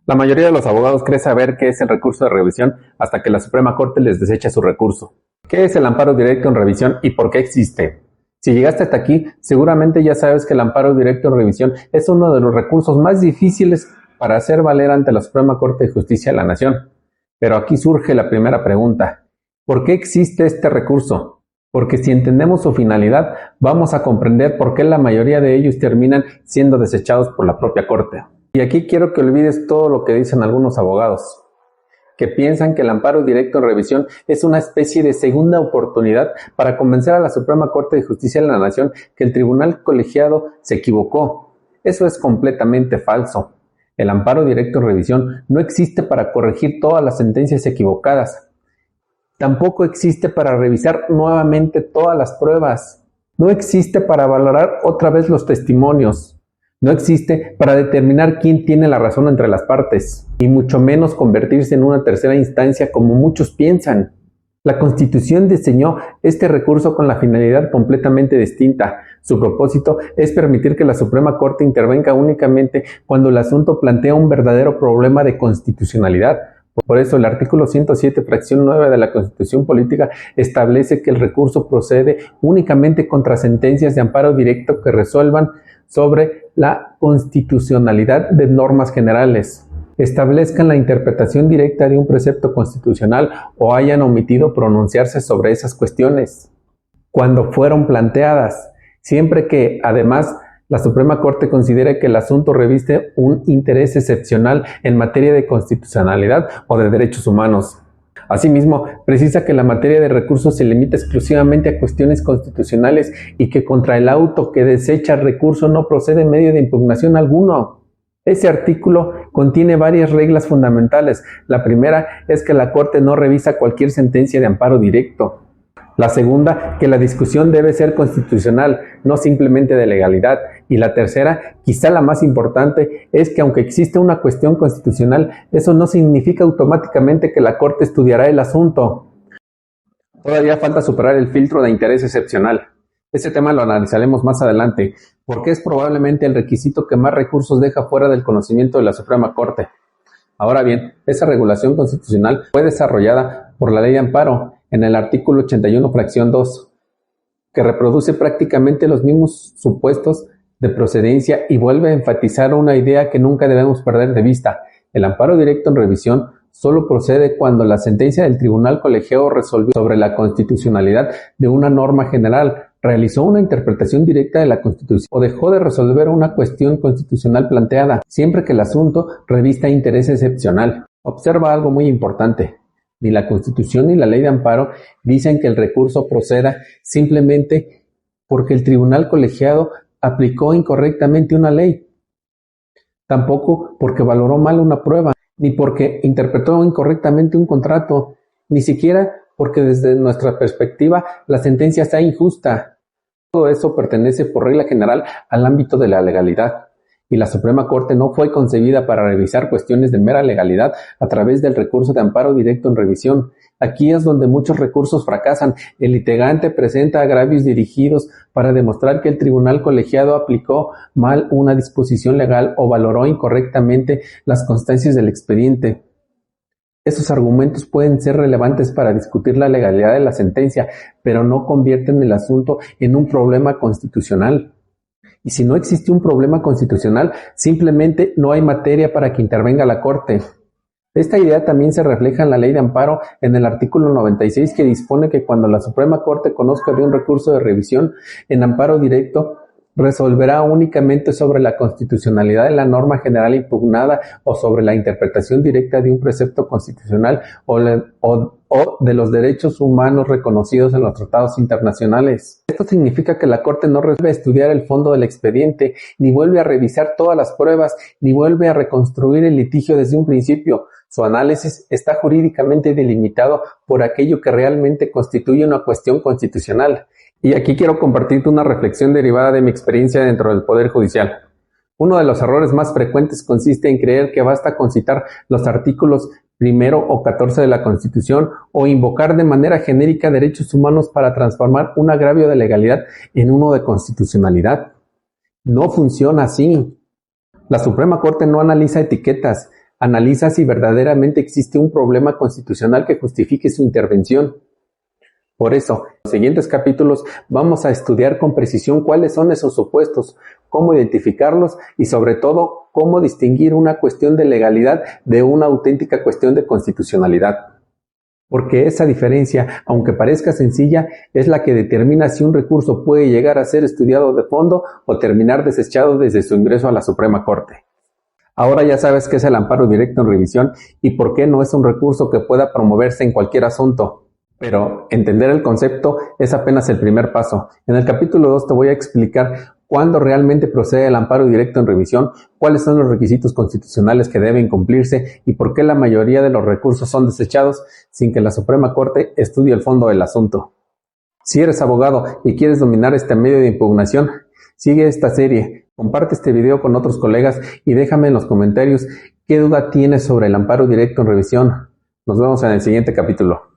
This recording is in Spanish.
La mayoría de los abogados cree saber qué es el recurso de revisión hasta que la Suprema Corte les desecha su recurso. ¿Qué es el amparo directo en revisión y por qué existe? Si llegaste hasta aquí, seguramente ya sabes que el amparo directo en revisión es uno de los recursos más difíciles para hacer valer ante la Suprema Corte de Justicia de la Nación. Pero aquí surge la primera pregunta. ¿Por qué existe este recurso? Porque si entendemos su finalidad, vamos a comprender por qué la mayoría de ellos terminan siendo desechados por la propia Corte. Y aquí quiero que olvides todo lo que dicen algunos abogados, que piensan que el amparo directo en revisión es una especie de segunda oportunidad para convencer a la Suprema Corte de Justicia de la Nación que el tribunal colegiado se equivocó. Eso es completamente falso. El amparo directo en revisión no existe para corregir todas las sentencias equivocadas. Tampoco existe para revisar nuevamente todas las pruebas. No existe para valorar otra vez los testimonios. No existe para determinar quién tiene la razón entre las partes, y mucho menos convertirse en una tercera instancia como muchos piensan. La Constitución diseñó este recurso con la finalidad completamente distinta. Su propósito es permitir que la Suprema Corte intervenga únicamente cuando el asunto plantea un verdadero problema de constitucionalidad. Por eso el artículo 107, fracción 9 de la Constitución Política establece que el recurso procede únicamente contra sentencias de amparo directo que resuelvan sobre la constitucionalidad de normas generales, establezcan la interpretación directa de un precepto constitucional o hayan omitido pronunciarse sobre esas cuestiones cuando fueron planteadas, siempre que, además, la Suprema Corte considere que el asunto reviste un interés excepcional en materia de constitucionalidad o de derechos humanos. Asimismo, precisa que la materia de recursos se limita exclusivamente a cuestiones constitucionales y que contra el auto que desecha el recurso no procede medio de impugnación alguno. Ese artículo contiene varias reglas fundamentales. La primera es que la Corte no revisa cualquier sentencia de amparo directo. La segunda, que la discusión debe ser constitucional, no simplemente de legalidad. Y la tercera, quizá la más importante, es que aunque existe una cuestión constitucional, eso no significa automáticamente que la Corte estudiará el asunto. Todavía falta superar el filtro de interés excepcional. Ese tema lo analizaremos más adelante, porque es probablemente el requisito que más recursos deja fuera del conocimiento de la Suprema Corte. Ahora bien, esa regulación constitucional fue desarrollada por la Ley de Amparo, en el artículo 81, fracción 2, que reproduce prácticamente los mismos supuestos de procedencia y vuelve a enfatizar una idea que nunca debemos perder de vista. El amparo directo en revisión solo procede cuando la sentencia del tribunal colegiado resolvió sobre la constitucionalidad de una norma general, realizó una interpretación directa de la Constitución o dejó de resolver una cuestión constitucional planteada, siempre que el asunto revista interés excepcional. Observa algo muy importante. Ni la Constitución ni la Ley de Amparo dicen que el recurso proceda simplemente porque el tribunal colegiado aplicó incorrectamente una ley. Tampoco porque valoró mal una prueba, ni porque interpretó incorrectamente un contrato, ni siquiera porque desde nuestra perspectiva la sentencia sea injusta. Todo eso pertenece por regla general al ámbito de la legalidad. Y la Suprema Corte no fue concebida para revisar cuestiones de mera legalidad a través del recurso de amparo directo en revisión. Aquí es donde muchos recursos fracasan. El litigante presenta agravios dirigidos para demostrar que el tribunal colegiado aplicó mal una disposición legal o valoró incorrectamente las constancias del expediente. Esos argumentos pueden ser relevantes para discutir la legalidad de la sentencia, pero no convierten el asunto en un problema constitucional. Y si no existe un problema constitucional, simplemente no hay materia para que intervenga la Corte. Esta idea también se refleja en la Ley de Amparo en el artículo 96, que dispone que cuando la Suprema Corte conozca de un recurso de revisión en amparo directo, resolverá únicamente sobre la constitucionalidad de la norma general impugnada o sobre la interpretación directa de un precepto constitucional o de los derechos humanos reconocidos en los tratados internacionales. Esto significa que la Corte no vuelve a estudiar el fondo del expediente, ni vuelve a revisar todas las pruebas, ni vuelve a reconstruir el litigio desde un principio. Su análisis está jurídicamente delimitado por aquello que realmente constituye una cuestión constitucional. Y aquí quiero compartirte una reflexión derivada de mi experiencia dentro del Poder Judicial. Uno de los errores más frecuentes consiste en creer que basta con citar los artículos 1 o 14 de la Constitución o invocar de manera genérica derechos humanos para transformar un agravio de legalidad en uno de constitucionalidad. No funciona así. La Suprema Corte no analiza etiquetas, analiza si verdaderamente existe un problema constitucional que justifique su intervención. Por eso, en los siguientes capítulos vamos a estudiar con precisión cuáles son esos supuestos, cómo identificarlos y sobre todo cómo distinguir una cuestión de legalidad de una auténtica cuestión de constitucionalidad. Porque esa diferencia, aunque parezca sencilla, es la que determina si un recurso puede llegar a ser estudiado de fondo o terminar desechado desde su ingreso a la Suprema Corte. Ahora ya sabes qué es el amparo directo en revisión y por qué no es un recurso que pueda promoverse en cualquier asunto. Pero entender el concepto es apenas el primer paso. En el capítulo 2 te voy a explicar cuándo realmente procede el amparo directo en revisión, cuáles son los requisitos constitucionales que deben cumplirse y por qué la mayoría de los recursos son desechados sin que la Suprema Corte estudie el fondo del asunto. Si eres abogado y quieres dominar este medio de impugnación, sigue esta serie, comparte este video con otros colegas y déjame en los comentarios qué duda tienes sobre el amparo directo en revisión. Nos vemos en el siguiente capítulo.